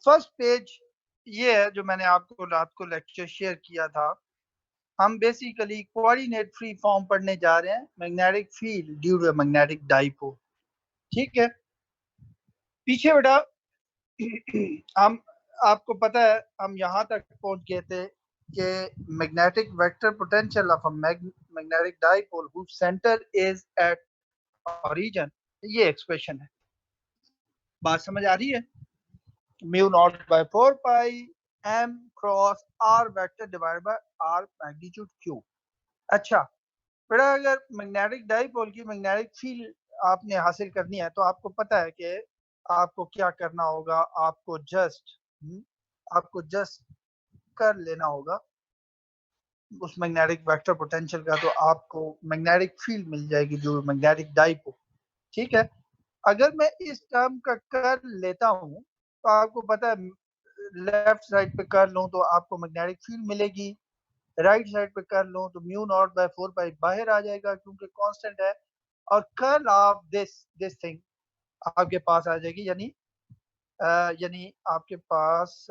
First page ये है जो मैंने आपको रात को लेक्चर शेयर किया था। हम बेसिकली कोऑर्डिनेट फ्री फॉर्म पढ़ने जा रहे हैं, magnetic field due to magnetic dipole. ठीक है, पीछे बेटा हम आपको पता है हम यहाँ तक पहुंच गए थे कि magnetic vector potential of a magnetic dipole whose centre is at origin, ये एक्सप्रेशन है। बात समझ आ रही है? Mu naught by 4 pi m cross r vector divide by r magnitude q। अच्छा बेटा, अगर मैग्नेटिक डाइपोल की मैग्नेटिक फील्ड आपने हासिल करनी है तो आपको पता है कि आपको क्या करना होगा। आपको जस्ट कर लेना होगा उस मैग्नेटिक वेक्टर पोटेंशियल का, तो आपको मैग्नेटिक फील्ड मिल जाएगी जो मैग्नेटिक डाइपोल। ठीक है, अगर मैं इस टर्म का कर लेता हूँ तो आपको पता है लेफ्ट साइड पे कर लूँ तो आपको मैग्नेटिक फील्ड मिलेगी, राइट साइड पे कर लूँ तो म्यू नॉट बाय 4 पाई बाहर आ जाएगा क्योंकि कांस्टेंट है, और कर्ल ऑफ दिस थिंग आपके पास आ जाएगी, यानी आपके पास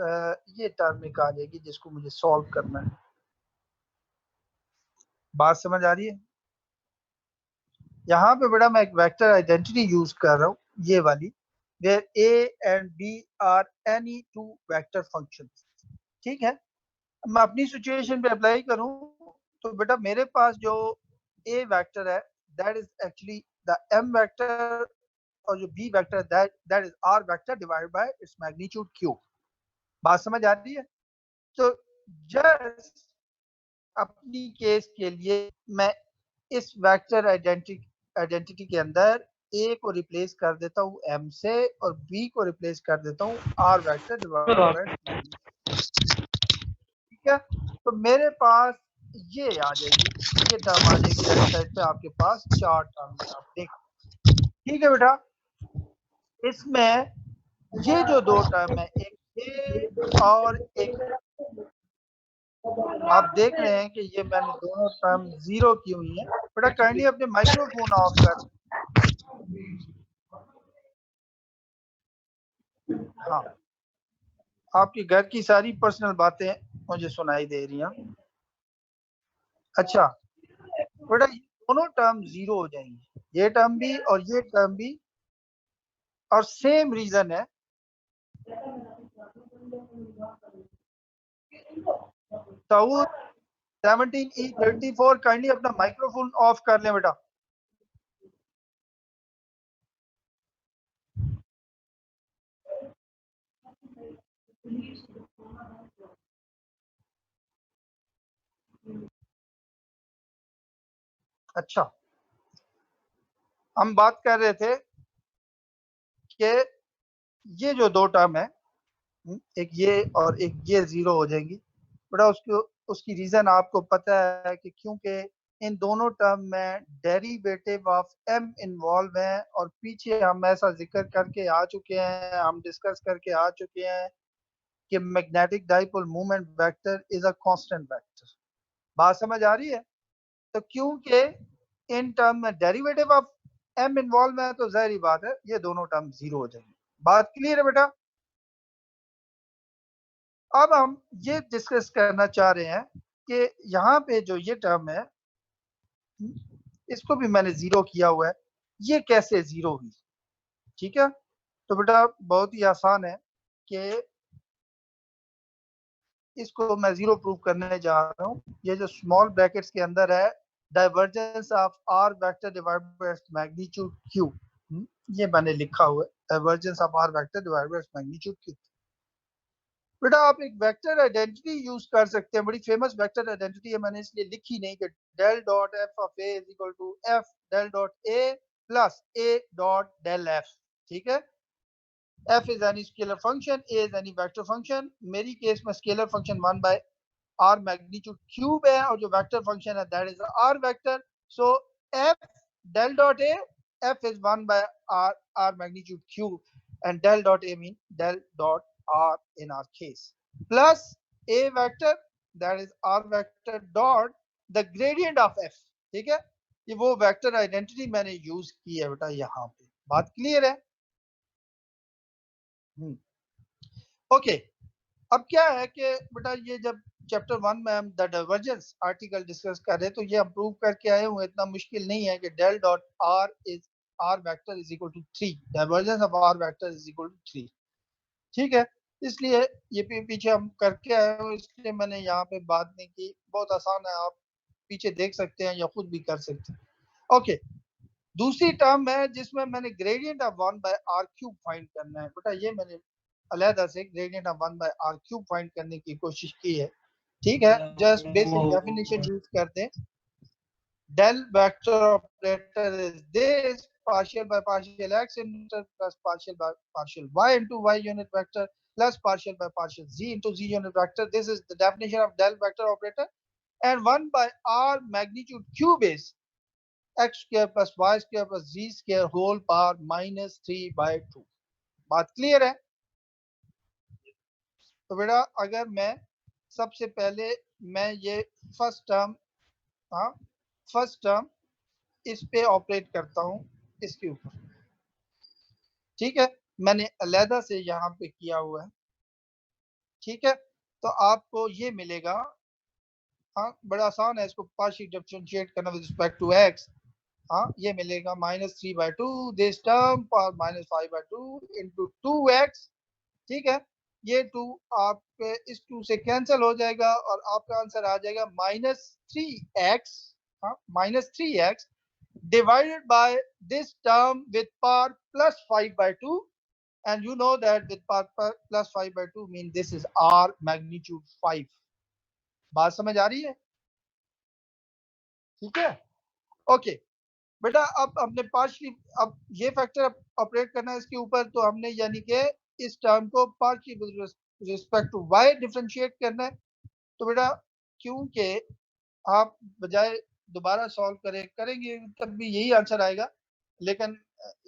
ये टर्म एक आ जाएगी जिसको मुझे सॉल्व करना है। बात समझ आ रही है? यहाँ पे बेटा मैं एक वेक्टर आइडेंटिटी यूज कर रहा हूँ, ये वाली, where a and b are any two vector functions। ठीक है, मैं अपनी सिचुएशन पे अप्लाई करूँ तो बेटा मेरे पास जो a वेक्टर है that is actually the m vector, और जो b vector that is r vector divided bye its magnitude q। बात समझ आ रही है? तो जस्ट अपनी केस के लिए मैं इस वेक्टर आइडेंटिटी के अंदर ए को रिप्लेस कर देता हूँ एम से और बी को रिप्लेस कर देता हूँ r vector divided by magnitude. ठीक है, तो मेरे पास ये आ जाएगी, ये टर्म आ जाएगी राइट साइड पे आपके पास चार टर्म आप देख। ठीक है बेटा, इसमें ये जो दो टर्म है, एक ए और एक, आप देख रहे हैं कि ये मैंने दोनों टर्म जीरो की हुई है। बेटा काइंडली अपने माइक्रोफोन ऑफ कर। हाँ, आपकी घर की सारी पर्सनल बातें मुझे सुनाई दे रही हैं। अच्छा बेटा, ये दोनों टर्म जीरो हो जाएंगी, ये टर्म भी और ये टर्म भी, और सेम रीजन है। ताऊद 17E34 काइंडली अपना माइक्रोफोन ऑफ कर लें बेटा। अच्छा, हम बात कर रहे थे कि ये जो दो टर्म है, एक ये और एक ये जीरो हो जाएंगी। बेटा उसकी रीजन आपको पता है कि क्योंकि इन दोनों टर्म में डेरिवेटिव ऑफ m इन्वॉल्व है, और पीछे हम ऐसा जिक्र करके आ चुके हैं, हम डिस्कस करके आ चुके हैं कि magnetic dipole movement vector is a constant vector. बात समझ आ रही है? तो क्योंकि इन टर्म में डेरिवेटिव ऑफ m इन्वॉल्व है तो जाहिर बात है ये दोनों टर्म जीरो हो जाएंगे। बात क्लियर है बेटा? अब हम ये डिस्कस करना चाह रहे हैं कि यहाँ पे जो ये टर्म है इसको भी मैंने जीरो किया हुआ है, ये कैसे जीरो हुई? ठीक है, तो बेटा बहुत ही आसान है कि इसको मैं जीरो प्रूव करने जा रहा हूँ। ये जो स्मॉल ब्रैकेट्स के अंदर है, divergence of r vector divided by magnitude cube, ये मैंने लिखा हुआ है, divergence of r vector divided by magnitude cube. बेटा आप एक वेक्टर आइडेंटिटी यूज कर सकते हैं, बड़ी फेमस वेक्टर आइडेंटिटी है, मैंने इसलिए लिखी नहीं, कि del dot f of a is equal to f del dot a plus a dot del f. ठीक है, f is any scalar function, a is any vector function. मेरी केस में scalar function 1 by r magnitude cube है, और जो vector function है that is r vector. So f del dot a, f is 1 by r r magnitude cube, and del dot a mean del dot r in our case, plus a vector that is r vector dot the gradient of f। ठीक है, ये वो vector identity मैंने use की है बेटा यहाँ पे। बात क्लियर है? ओके, अब क्या है कि बेटा ये जब चैप्टर 1 में हम द डाइवर्जेंस आर्टिकल डिस्कस कर रहे हैं तो ये हम प्रूव करके आए हुए, इतना मुश्किल नहीं है कि del dot r is r vector is equal to 3, divergence of r vector is equal to 3। ठीक है, इसलिए ये पीछे हम करके आए हुए, इसलिए मैंने यहाँ पे बात नहीं की। बहुत आसान है, आप पीछे देख सकते हैं या खुद भी कर सकते हैं। ओके, दूसरी टर्म है जिसमें मैंने gradient of 1 by r cube find करना है। बेटा ये मैंने अलहदा से gradient of 1 by r cube find करने की कोशिश की है। ठीक है, जस्ट बेसिक डेफिनेशन यूज कर दें। del vector operator is this partial by partial x into plus partial by partial y into y unit vector plus partial by partial z into z unit vector. This is the definition of del vector operator. And 1 by r magnitude cube is x square plus y square plus z square whole power minus 3 by 2. बात clear है? तो बेटा अगर मैं सबसे पहले मैं ये फर्स्ट टर्म, हाँ फर्स्ट टर्म इस पे ऑपरेट करता हूँ, इसके ऊपर। ठीक है, मैंने अलहदा से यहाँ पे किया हुआ है। ठीक है, तो आपको ये मिलेगा, हाँ बड़ा आसान है इसको पार्शियल डिफरेंशिएट करना विद रिस्पेक्ट टू एक्स। हाँ ये मिलेगा -3/2 दिस टर्म और -5/2 इंटू 2x। ठीक है, ये 2 आपके इस 2 से कैंसिल हो जाएगा और आपका आंसर आ जाएगा -3x, हाँ -3x divided by this term with power plus 5/2, and you know that with power plus 5/2 means this is r magnitude 5। बात समझ आ रही है? ठीक है, ओके बेटा अब हमने पार्शियली, अब ये फैक्टर ऑपरेट करना है इसके ऊपर, तो हमने यानी कि इस टर्म को partially respect to y differentiate करना है। तो बेटा क्योंकि आप बजाय दोबारा सॉल्व करेंगे तब भी यही आंसर आएगा, लेकिन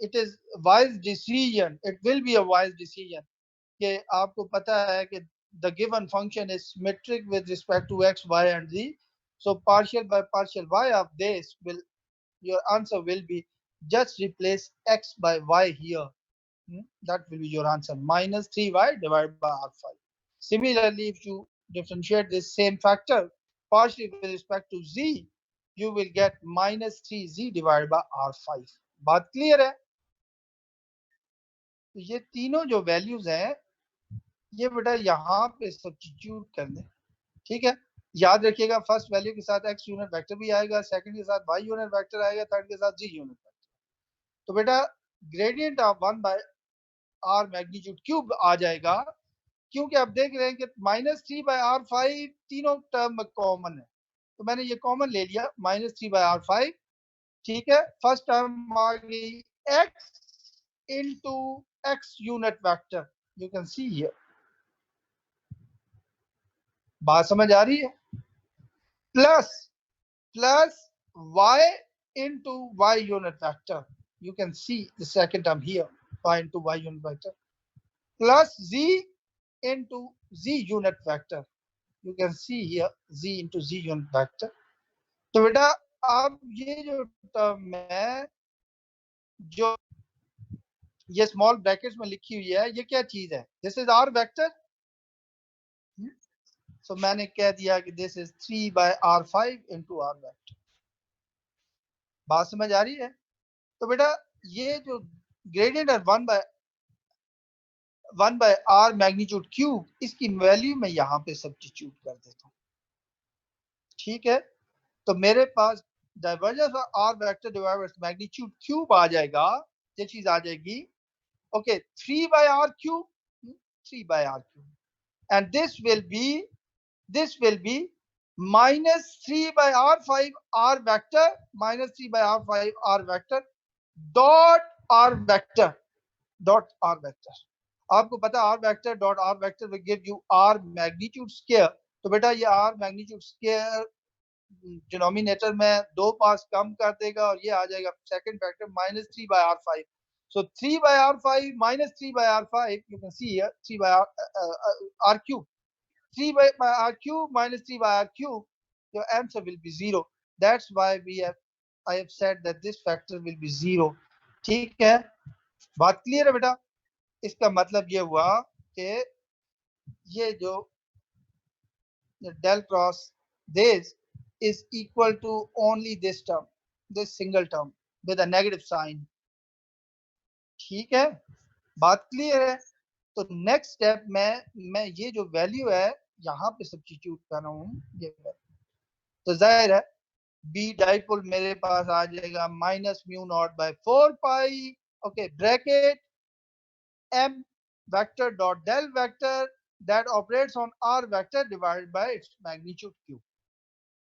it is wise decision, it will be a wise decision कि आपको पता है कि the given function is symmetric with respect to x y and z, so partial by partial y of this will, your answer will be just replace x by y here. That will be your answer, -3y divided by r5. Similarly, if you differentiate this same factor partially with respect to z, you will get -3z divided by r5. बात clear है? तो ये तीनों जो values हैं ये बेटा यहाँ पे सब्स्टिट्यूट कर दें। ठीक है, याद रखिएगा फर्स्ट वैल्यू के साथ x यूनिट वेक्टर भी आएगा, सेकंड के साथ y यूनिट वेक्टर आएगा, थर्ड के साथ z यूनिट वेक्टर। तो बेटा gradient of 1 by r magnitude cube आ जाएगा, क्योंकि आप देख रहे हैं कि -3/r5 तीनों टर्म में कॉमन है, तो मैंने ये कॉमन ले लिया -3/r5। ठीक है, फर्स्ट टर्म आ गई x into x unit vector, you can see here. बात समझ आ रही है? Plus plus y into y unit vector, you can see the second term here, y into y unit vector, plus z into z unit vector, you can see here z into z unit vector। तो बेटा अब ये जो term है जो ये small brackets में लिखी हुई है, ये क्या चीज है? दिस इज आर वेक्टर, सो मैंने कह दिया कि this is 3/r5 into r vector. बात समझ आ रही है? तो बेटा ये जो ग्रेडियंट है 1 बाय आर मैग्नीट्यूड क्यूब, इसकी वैल्यू मैं यहाँ पे सब्स्टिट्यूट कर देता हूँ। ठीक है, तो मेरे पास divergence of r vector divided by magnitude cube आ जाएगा, ये चीज आ जाएगी। Okay, 3/r cube, 3/r cube, and this will be -3/r5 r vector, -3/r5 r vector dot r vector, dot r vector. आपको पता है r vector dot r vector will give you r magnitude square. तो बेटा ये are magnitude square denominator में दो पास कम कर देगा और ये आ जाएगा second factor -3/r5। so 3/r5 -3/r5, you can see here 3/r cube, 3/r cube -3/r cube, your answer will be 0। that's why I have said that this factor will be 0। ठीक है, बात क्लियर है बेटा? इसका मतलब ये हुआ कि ये जो del cross this is equal to only this term, this single term with a negative sign. ठीक है, बात क्लियर है। तो नेक्स्ट स्टेप में मैं ये जो वैल्यू है यहाँ पे सब्स्टिट्यूट कर रहा हूँ, ये तो जाहिर है बी डाइपोल मेरे पास आ जाएगा minus mu naught by 4 pi, okay, bracket m vector dot del vector that operates on r vector divided by its magnitude q.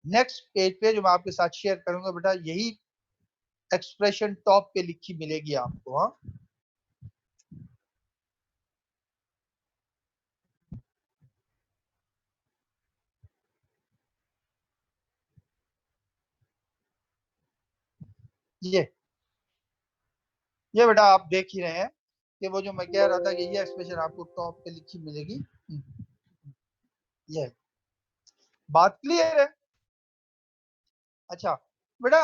Next page पे जो मैं आपके साथ शेयर करूंगा बेटा, यही एक्सप्रेशन टॉप पे लिखी मिलेगी आपको। हाँ, ये बेटा आप देख ही रहे हैं कि वो जो मैं कह रहा था कि ये एक्सप्रेशन आपको टॉप पे लिखी मिलेगी। ये बात क्लियर है। अच्छा बेटा,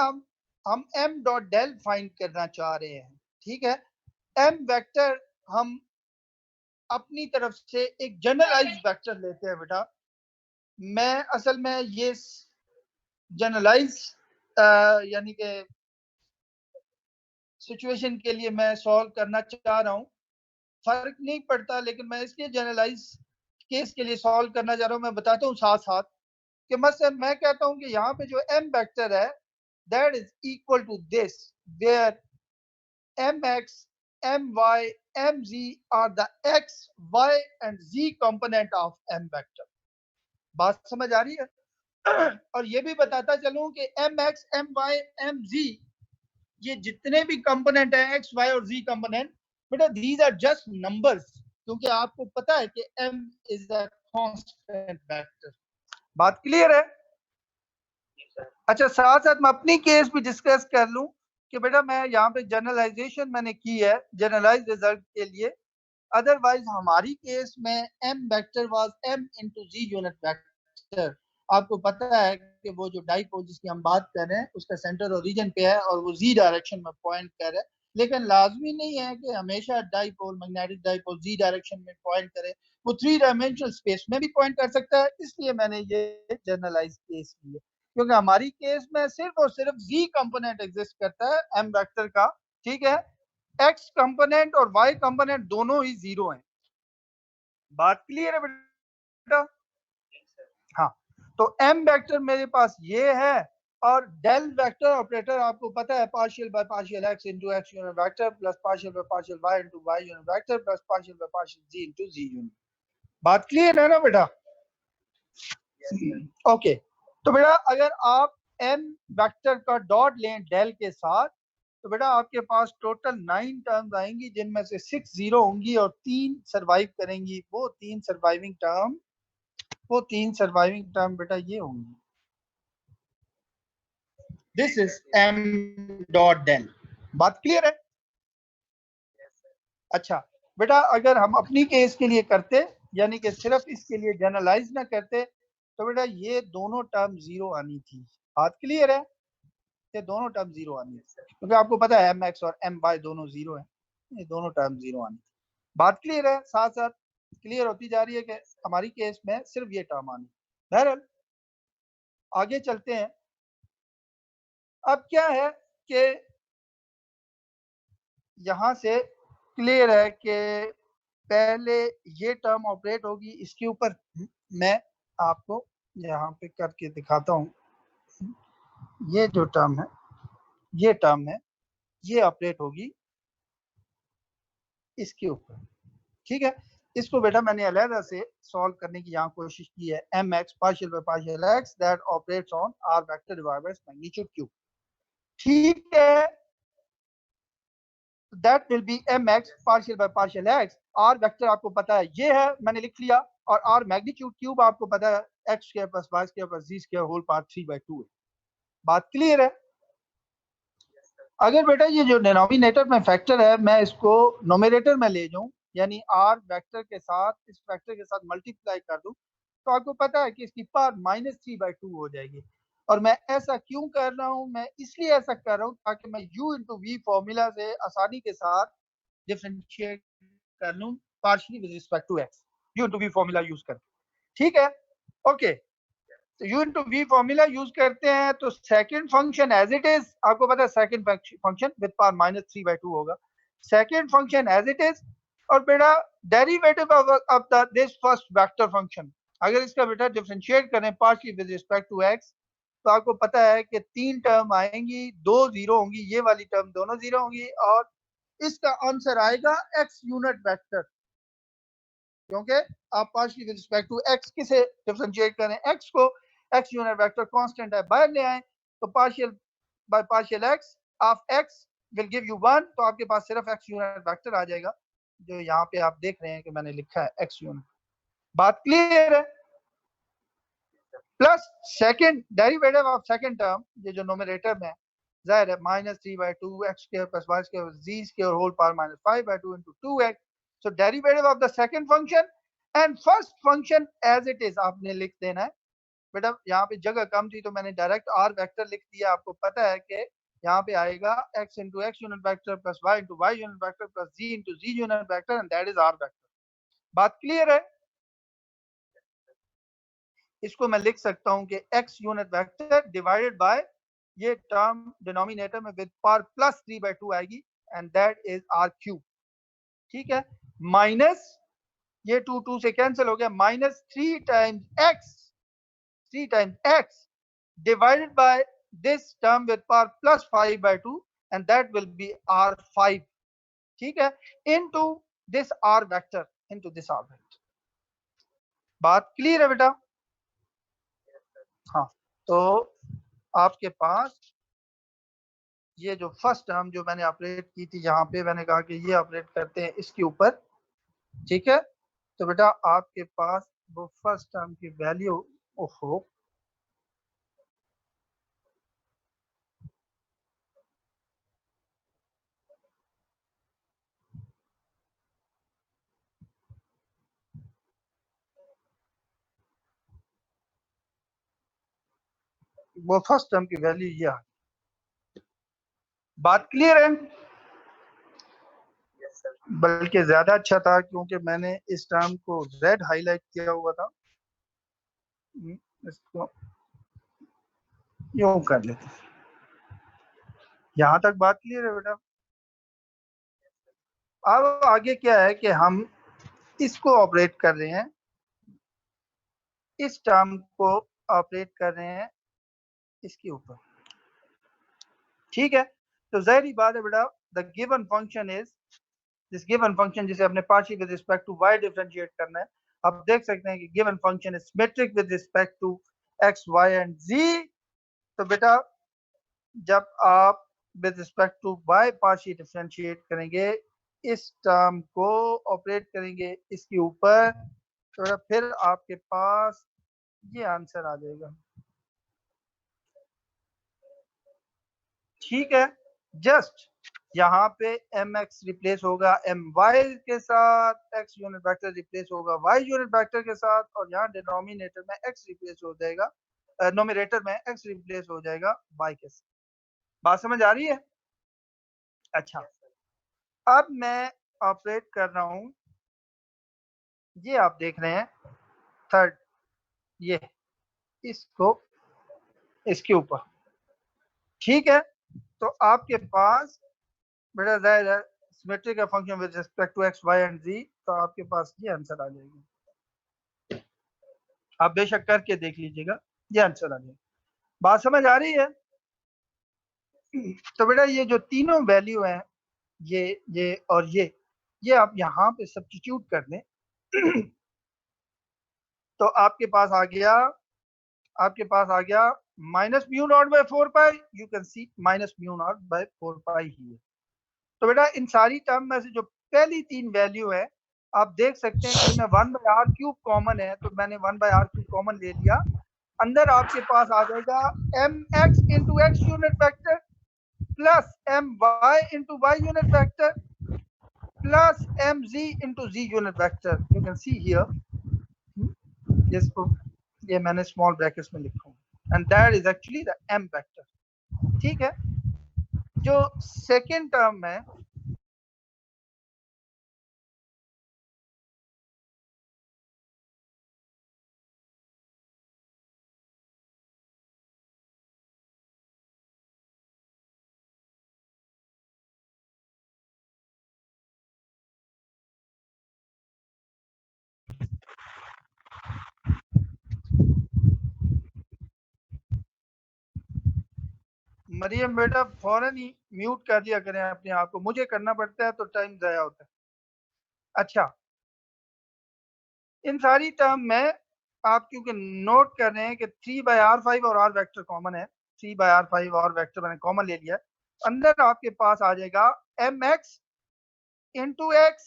हम m डॉट डेल फाइंड करना चाह रहे हैं, ठीक है। m वेक्टर हम अपनी तरफ से एक जनरलाइज वेक्टर लेते हैं बेटा। मैं असल में ये जनरलाइज यानी कि सिचुएशन के लिए मैं सॉल्व करना चाह रहा हूँ, फर्क नहीं पड़ता, लेकिन मैं इसलिए जनरलाइज केस के लिए सॉल्व करना चाह रहा हूँ। मैं बताता हूँ साथ साथ कि मसलन मैं कहता हूँ कि यहाँ पे जो m वेक्टर है that is equal to this where mx my mz are the x y and z component of m vector. बात समझ आ रही है? और ये भी बताता चलूं कि mx my mz ये जितने भी कंपोनेंट है x y और z कंपोनेंट, बेटा दीज आर जस्ट नंबर्स, क्योंकि आपको पता है कि m is a constant vector. बात क्लियर है? अच्छा, साथ साथ मैं अपनी केस भी डिस्कस कर लूं कि बेटा मैं यहाँ पे जनरलाइजेशन मैंने की है जनरलाइज रिजल्ट के लिए। अदरवाइज हमारी केस में m vector was m into z unit vector. आपको पता है कि वो जो डाइपोल जिसकी हम बात कर रहे हैं उसका सेंटर ओरिजिन पे है और वो जी डायरेक्शन में पॉइंट कर रहा है, लेकिन लाजमी नहीं है कि हमेशा डाइपोल मैग्नेटिक डाइपोल जी डायरेक्शन में पॉइंट करे, वो 3 डायमेंशनल स्पेस में भी पॉइंट कर सकता है। इसलिए मैंने ये जनरलाइज केस लिया, क्योंकि हमारी केस में सिर्फ और सिर्फ जी कंपोनेंट एग्जिस्ट करता है एम वेक्टर का, ठीक है। एक्स कंपोनेंट और वाई कंपोनेंट दोनों ही जीरो हैं। बात क्लियर है बेटा? हाँ, तो एम वेक्टर मेरे पास ये है, और डेल वेक्टर ऑपरेटर आपको पता है partial by partial x into x unit vector plus partial by partial y into y unit vector plus partial by partial z into z unit. बात क्लियर है ना बेटा? ओके, तो बेटा अगर आप एम वेक्टर का डॉट लें डेल के साथ, तो बेटा आपके पास टोटल 9 टर्म्स आएंगी, जिनमें से 6 जीरो होंगी और 3 सरवाइव करेंगी। वो तीन सर्वाइविंग टर्म बेटा ये होंगी। This is m dot del. बात क्लियर है? अच्छा बेटा, अगर हम अपनी केस के लिए करते, यानी कि सिर्फ इसके लिए जनरलाइज ना करते, तो बेटा ये दोनों टर्म जीरो आनी थी। बात क्लियर है? ये दोनों टर्म जीरो आनी है, क्योंकि आपको पता है एम एक्स और एम वाई दोनों जीरो है, ये दोनों टर्म जीरो आनी। बात क्लियर है? साथ साथ क्लियर होती जा रही है कि हमारी केस में सिर्फ ये टर्म आनी। बहरहाल आगे चलते हैं। अब क्या है कि यहाँ से क्लियर है कि पहले ये टर्म ऑपरेट होगी इसके ऊपर। मैं आपको यहाँ पे करके दिखाता हूँ। ये जो टर्म है, ये टर्म है, ये ऑपरेट होगी इसके ऊपर, ठीक है। इसको बेटा मैंने अलहदा से सॉल्व करने की यहाँ कोशिश की है। M x partial by partial x that operates on r vector divided by magnitude cube, ठीक है। That will be m x partial by partial x. R vector आपको पता है ये है, मैंने लिख लिया, और आर मैग्नीट्यूड क्यूब आपको पता है x square plus y square plus z square whole power 3/2 है। बात क्लियर है? अगर बेटा ये जो डिनोमिनेटर में फैक्टर है मैं इसको नोमिनेटर में ले जाऊं, यानी आर वेक्टर के साथ इस फैक्टर के साथ मल्टीप्लाई कर दूं, तो आपको पता है कि इसकी पावर -3/2 हो जाएगी। और मैं ऐसा क्यों कर रहा हूं? मैं इसलिए ऐसा कर रहा हूं ताकि मैं u इंटू वी फॉर्मूला से आसानी के साथ डिफरेंशिएट कर लूं partially with respect to x. U into v formula use करके, ठीक है, ओके। तो u into v formula use करते हैं तो second function as it is, आपको पता है सेकंड फंक्शन विद पावर -3/2 होगा, second function as it is. और बेटा derivative of the this first vector function, अगर इसका बेटा डिफरेंशिएट करें partially with respect to x, तो आपको पता है कि 3 टर्म आएंगी, 2 जीरो होंगी, ये वाली टर्म दोनों जीरो होंगी, और इसका आंसर आएगा एक्स यूनिट वेक्टर, क्योंकि आप partially with respect to x किसे डिफरेंशिएट करें, एक्स को, एक्स यूनिट वेक्टर कांस्टेंट है, बाहर ले आए तो partial by partial x of x will give you 1, तो आपके पास सिर्फ एक्स यूनिट वेक्टर आ जाएगा, जो यहाँ पे आप देख रहे हैं कि मैंने लिखा है एक्स यूनिट। बात क्लियर है? Plus second derivative of second term, ये जो नोमिनेटर में जाहिर है -3/2 x square plus y square z square whole power -5/2 into 2x, so derivative of the second function and first function as it is आपने लिख देना है। बेटा यहाँ पे जगह कम थी तो मैंने डायरेक्ट आर वेक्टर लिख दिया, आपको पता है कि यहाँ पे आएगा x into x unit vector plus y into y unit vector plus z into z unit vector and that is r vector. बात क्लियर है? इसको मैं लिख सकता हूँ कि x unit vector divided by ये टर्म डिनोमिनेटर में विद पावर +3/2 आएगी and that is r cube, ठीक है, माइनस ये 2 2 से कैंसिल हो गया, -3 times x divided by this term with power +5/2 and that will be r5, ठीक है, into this r vector, into this r vector। बात क्लियर है बेटा? हाँ, तो आपके पास ये जो फर्स्ट टर्म जो मैंने ऑपरेट की थी, यहाँ पे मैंने कहा कि ये ऑपरेट करते हैं इसके ऊपर, ठीक है, तो बेटा आपके पास वो फर्स्ट टर्म की वैल्यू, ओहो वो फर्स्ट टर्म की वैल्यू ये आ, बात क्लियर है? बल्कि ज्यादा अच्छा था क्योंकि मैंने इस टर्म को रेड हाईलाइट किया हुआ था, इसको यूं कर लेते, यहां तक बात क्लियर है बेटा? अब आगे क्या है कि हम इसको ऑपरेट कर रहे हैं, इस टर्म को ऑपरेट कर रहे हैं इसके ऊपर, ठीक है, तो जाहिर बात है बेटा the given function is this given function जिसे अपने partial with respect to y differentiate करना है। आप देख सकते हैं कि given function is symmetric with respect to x y and z, तो बेटा जब आप with respect to y partial differentiate करेंगे, इस टर्म को ऑपरेट करेंगे इसके ऊपर, तो फिर आपके पास ये आंसर आ जाएगा, ठीक है, जस्ट यहाँ पे mx रिप्लेस होगा my के साथ, x यूनिट वेक्टर रिप्लेस होगा y यूनिट वेक्टर के साथ, और यहाँ डिनोमिनेटर में x रिप्लेस हो जाएगा, नोमिनेटर में x रिप्लेस हो जाएगा y के साथ। बात समझ आ रही है? अच्छा, अब मैं ऑपरेट कर रहा हूँ, ये आप देख रहे हैं थर्ड, ये इसको इसके ऊपर, ठीक है, तो आपके पास बेटा जाहिर है सिमेट्री का function with respect to x y and z, तो आपके पास ये आंसर आ जाएगी, आप बेशक करके देख लीजिएगा, ये आंसर आ जाएगा। बात समझ आ रही है? तो बेटा ये जो तीनों वैल्यू हैं, ये और ये आप यहाँ पे सब्स्टिट्यूट कर दें तो आपके पास आ गया, आपके पास आ गया -μ0/4π, यू कैन सी -μ0/4π ही है। तो बेटा इन सारी टर्म में से जो पहली तीन वैल्यू है, आप देख सकते हैं कि इनमें 1/r³ कॉमन है, तो मैंने 1/r³ कॉमन ले लिया, अंदर आपके पास आ जाएगा mx into x unit vector plus my into y unit vector plus mz into z unit vector, you can see here, इसको ये मैंने स्मॉल ब्रैकेट्स में लिखा हूँ, and that is actually the m vector, ठीक है। जो सेकेंड टर्म है मरियम बेटा फौरन ही म्यूट कर दिया करें अपने आप को, मुझे करना पड़ता है तो टाइम ज़ाया होता है। अच्छा, इन सारी टर्म में आप क्योंकि नोट कर रहे हैं कि 3/r5 और r वेक्टर कॉमन है, 3/r5 और वेक्टर मैंने कॉमन ले लिया, अंदर आपके पास आ जाएगा mx into x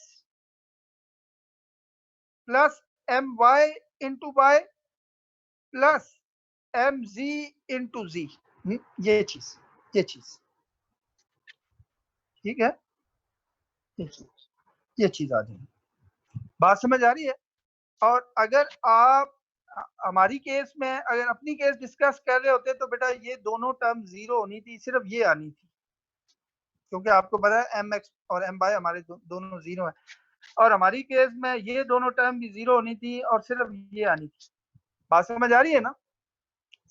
plus my into y plus mz into z. ये चीज ठीक है, ये चीज आ जाएगी। बात समझ आ रही है? और अगर आप हमारी केस में अगर अपनी केस डिस्कस कर रहे होते तो बेटा ये दोनों टर्म जीरो होनी थी, सिर्फ ये आनी थी, क्योंकि आपको पता है एम एक्स और एम वाई हमारे दोनों जीरो है, और हमारी केस में ये दोनों टर्म भी जीरो होनी थी और सिर्फ ये आनी थी। बात समझ आ रही है ना?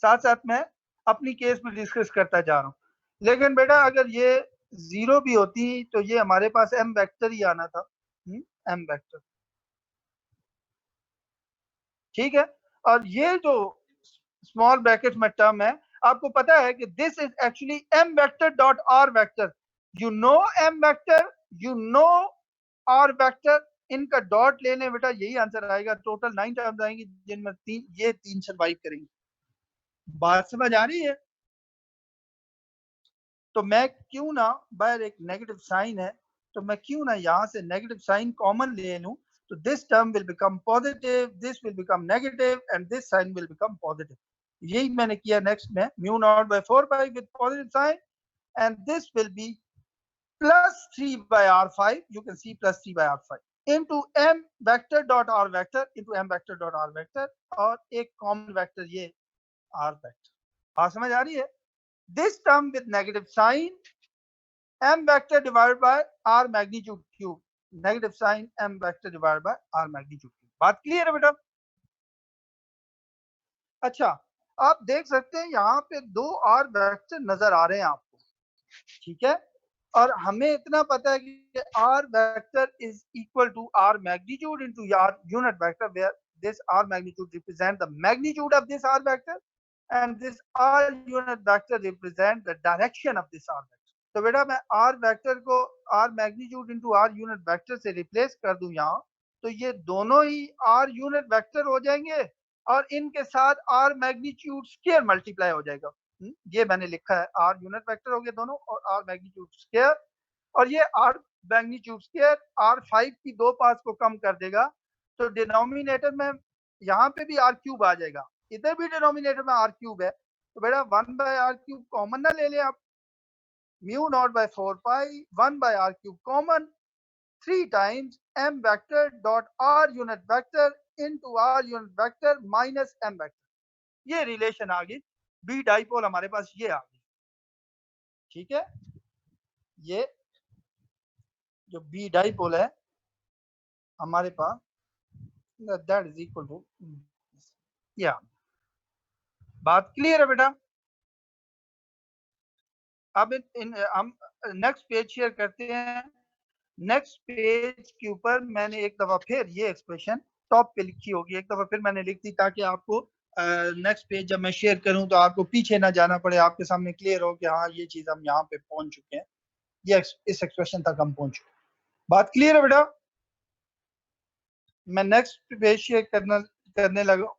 साथ साथ मैं अपनी केस में डिस्कस करता जा रहा हूँ। लेकिन बेटा अगर ये जीरो भी होती तो ये हमारे पास एम वेक्टर ही आना था, एम वेक्टर, ठीक है। और ये जो स्मॉल ब्रैकेट में टर्म है, आपको पता है कि this is actually m vector dot r vector. You know m vector, you know r vector, इनका डॉट ले लें बेटा, यही आंसर आएगा। टोटल 9 टर्म्स आएंगी जिनमें ये तीन सर्वाइव करेंगे। बात समझ आ रही है? तो मैं क्यों ना, बाहर एक नेगेटिव साइन है तो मैं क्यों ना यहाँ से नेगेटिव साइन कॉमन ले लूं, तो this term will become positive, this will become negative and this sign will become positive. यही मैंने किया नेक्स्ट में, mu naught by 4 pi with positive sign and this will be plus 3/r5, you can see plus 3/r5 into m vector dot r vector into m vector dot r vector, और एक common vector ये r vector. बात समझ आ रही है? This term with negative sign m vector divided by r magnitude cube, negative sign m vector divided by r magnitude cube। बात clear है बेटा? अच्छा, आप देख सकते हैं यहाँ पे दो r वेक्टर नजर आ रहे हैं आपको, ठीक है। और हमें इतना पता है कि r vector is equal to r magnitude into r unit vector, where this r magnitude represent the magnitude of this r vector and this r unit vector represent the direction of this r vector। तो बेटा मैं r vector को r magnitude into r unit vector से replace कर दूं यहाँ, तो ये दोनों ही r यूनिट वेक्टर हो जाएंगे और इनके साथ r मैग्नीट्यूड स्क्वायर मल्टीप्लाई हो जाएगा। ये मैंने लिखा है, r यूनिट वेक्टर हो गए दोनों और r मैग्नीट्यूड स्क्वायर, और ये r मैग्नीट्यूड स्क्वायर r5 की दो पार्ट्स को कम कर देगा, तो डिनोमिनेटर में यहाँ पे भी r क्यूब आ जाएगा, इधर भी डिनोमिनेटर में r क्यूब है, तो बेटा 1/r क्यूब कॉमन ना ले लें आप, mu naught by 4 pi 1 by r cube common 3 times m vector dot r unit vector into r unit vector minus m vector। ये रिलेशन आ गई, बी डाइपोल हमारे पास ये आ गई, ठीक है। ये जो बी डाइपोल है हमारे पास, दैट इज इक्वल टू, या बात क्लियर है बेटा? अब हम नेक्स्ट पेज शेयर करते हैं। नेक्स्ट पेज के ऊपर मैंने एक दफा फिर ये एक्सप्रेशन टॉप पे लिखी होगी, एक दफा फिर मैंने लिख दी ताकि आपको नेक्स्ट पेज जब मैं शेयर करूं तो आपको पीछे ना जाना पड़े, आपके सामने क्लियर हो कि हाँ ये चीज हम यहाँ पे पहुंच चुके हैं, ये इस एक्सप्रेशन तक हम पहुंच चुके हैं। बात क्लियर है बेटा? मैं नेक्स्ट पेज शेयर करने लगा